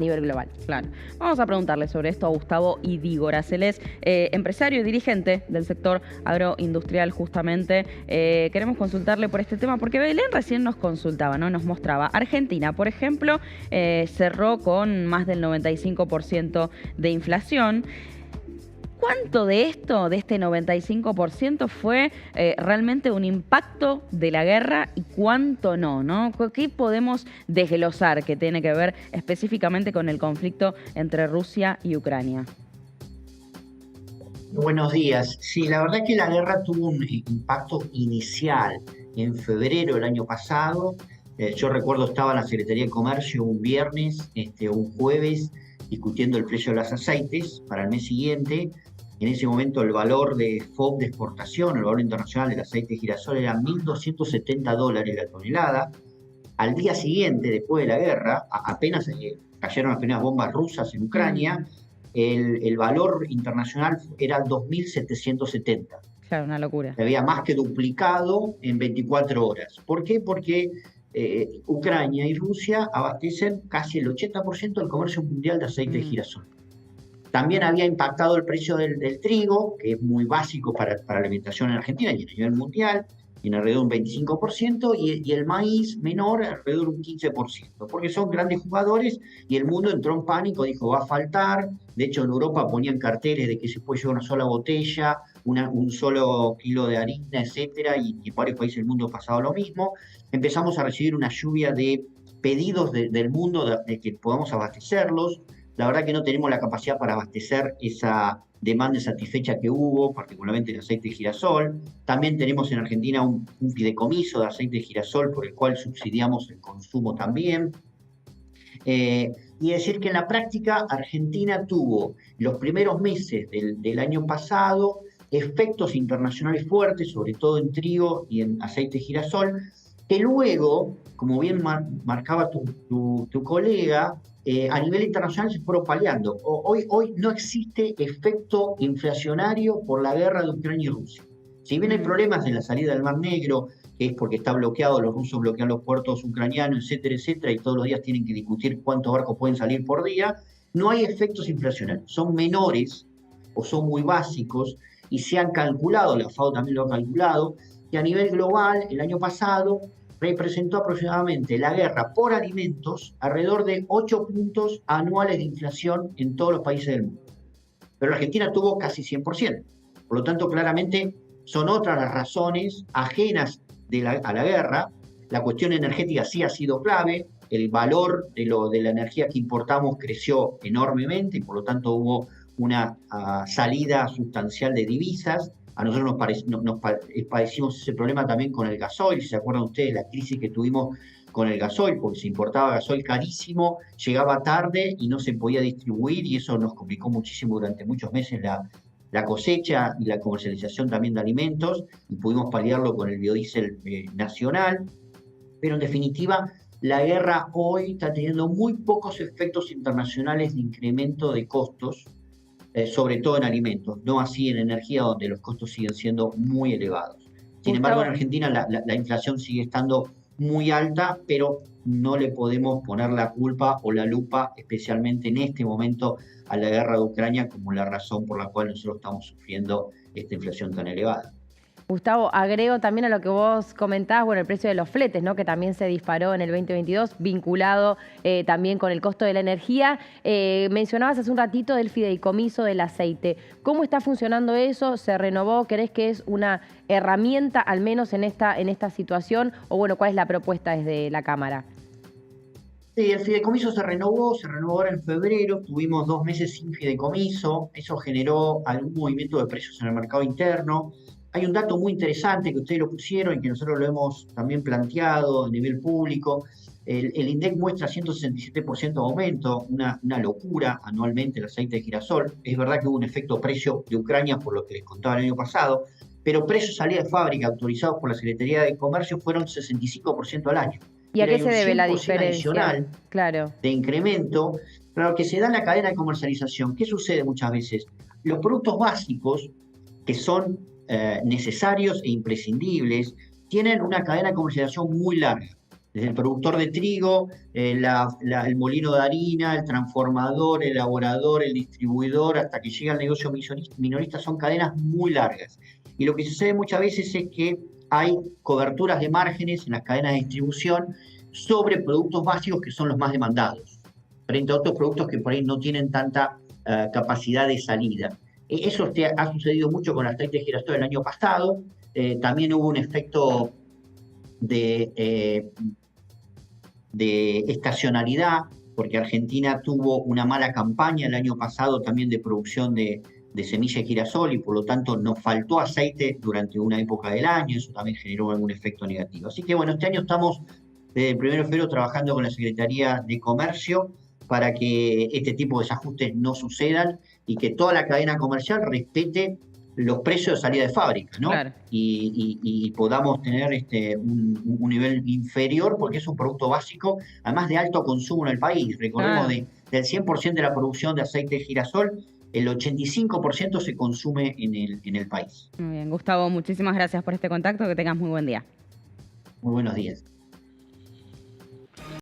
nivel global, claro. Vamos a preguntarle sobre esto a Gustavo Idígoras. Él es empresario y dirigente del sector agroindustrial, justamente. Queremos consultarle por este tema porque Belén recién nos consultaba, ¿no? Nos mostraba. Argentina, por ejemplo, cerró con más del 95% de inflación. ¿Cuánto de esto, de este 95%, fue realmente un impacto de la guerra y cuánto no, ¿no? ¿Qué podemos desglosar que tiene que ver específicamente con el conflicto entre Rusia y Ucrania? Buenos días. Sí, la verdad es que la guerra tuvo un impacto inicial en febrero del año pasado. Yo recuerdo estaba en la Secretaría de Comercio un viernes, un jueves, discutiendo el precio de los aceites para el mes siguiente. En ese momento el valor de FOB de exportación, el valor internacional del aceite de girasol era $1.270 la tonelada. Al día siguiente, después de la guerra, apenas cayeron las primeras bombas rusas en Ucrania, el valor internacional era 2.770. Claro, una locura. Se había más que duplicado en 24 horas. ¿Por qué? Porque Ucrania y Rusia abastecen casi el 80% del comercio mundial de aceite de girasol. También había impactado el precio del trigo, que es muy básico para la alimentación en Argentina y a nivel mundial, en alrededor de un 25%, y el maíz menor alrededor de un 15%, porque son grandes jugadores y el mundo entró en pánico, dijo va a faltar. De hecho, en Europa ponían carteles de que se puede llevar una sola botella, un solo kilo de harina, etcétera, y en varios países del mundo pasaba lo mismo. Empezamos a recibir una lluvia de pedidos del mundo de que podamos abastecerlos. La verdad que no tenemos la capacidad para abastecer esa demanda insatisfecha que hubo, particularmente el aceite de girasol. También tenemos en Argentina un fideicomiso de aceite de girasol por el cual subsidiamos el consumo también. Y decir que en la práctica Argentina tuvo los primeros meses del año pasado efectos internacionales fuertes, sobre todo en trigo y en aceite de girasol, que luego, como bien marcaba tu colega, a nivel internacional se fueron paliando. Hoy no existe efecto inflacionario por la guerra de Ucrania y Rusia. Si bien hay problemas en la salida del Mar Negro, que es porque está bloqueado, los rusos bloquean los puertos ucranianos, etcétera, etcétera, y todos los días tienen que discutir cuántos barcos pueden salir por día, no hay efectos inflacionarios. Son menores o son muy básicos y se han calculado, la FAO también lo ha calculado, que a nivel global el año pasado representó aproximadamente la guerra por alimentos alrededor de 8 puntos anuales de inflación en todos los países del mundo. Pero la Argentina tuvo casi 100%. Por lo tanto, claramente son otras las razones ajenas a la guerra. La cuestión energética sí ha sido clave. El valor de la energía que importamos creció enormemente y por lo tanto hubo una salida sustancial de divisas. A nosotros padecimos ese problema también con el gasoil. Si se acuerdan ustedes, la crisis que tuvimos con el gasoil, porque se importaba gasoil carísimo, llegaba tarde y no se podía distribuir, y eso nos complicó muchísimo durante muchos meses la cosecha y la comercialización también de alimentos, y pudimos paliarlo con el biodiesel nacional. Pero en definitiva, la guerra hoy está teniendo muy pocos efectos internacionales de incremento de costos, sobre todo en alimentos, no así en energía, donde los costos siguen siendo muy elevados. Sin embargo, en Argentina la inflación sigue estando muy alta, pero no le podemos poner la culpa o la lupa, especialmente en este momento, a la guerra de Ucrania como la razón por la cual nosotros estamos sufriendo esta inflación tan elevada. Gustavo, agrego también a lo que vos comentabas, bueno, el precio de los fletes, ¿no? Que también se disparó en el 2022, vinculado también con el costo de la energía. Mencionabas hace un ratito del fideicomiso del aceite. ¿Cómo está funcionando eso? ¿Se renovó? ¿Crees que es una herramienta, al menos en esta situación? O bueno, ¿cuál es la propuesta desde la Cámara? Sí, el fideicomiso se renovó ahora en febrero, tuvimos 2 meses sin fideicomiso, eso generó algún movimiento de precios en el mercado interno. Hay un dato muy interesante que ustedes lo pusieron y que nosotros lo hemos también planteado a nivel público. El INDEC muestra 167% de aumento, una locura anualmente el aceite de girasol. Es verdad que hubo un efecto precio de Ucrania por lo que les contaba el año pasado, pero precios salida de fábrica autorizados por la Secretaría de Comercio fueron 65% al año. ¿Y a qué se debe la diferencia? Claro. De incremento, pero que se da en la cadena de comercialización. ¿Qué sucede muchas veces? Los productos básicos, que son necesarios e imprescindibles, tienen una cadena de comercialización muy larga. Desde el productor de trigo, el molino de harina, el transformador, el elaborador, el distribuidor, hasta que llega al negocio minorista, son cadenas muy largas. Y lo que sucede muchas veces es que hay coberturas de márgenes en las cadenas de distribución sobre productos básicos que son los más demandados, frente a otros productos que por ahí no tienen tanta capacidad de salida. Eso ha sucedido mucho con el aceite de girasol el año pasado. También hubo un efecto de estacionalidad, porque Argentina tuvo una mala campaña el año pasado también de producción de semilla de girasol y por lo tanto nos faltó aceite durante una época del año, eso también generó algún efecto negativo. Así que bueno, este año estamos desde el 1 de febrero trabajando con la Secretaría de Comercio para que este tipo de desajustes no sucedan y que toda la cadena comercial respete los precios de salida de fábrica, ¿no? Claro. Y podamos tener un nivel inferior porque es un producto básico, además de alto consumo en el país. Recordemos del 100% de la producción de aceite de girasol, el 85% se consume en el país. Muy bien, Gustavo, muchísimas gracias por este contacto, que tengas muy buen día. Muy buenos días.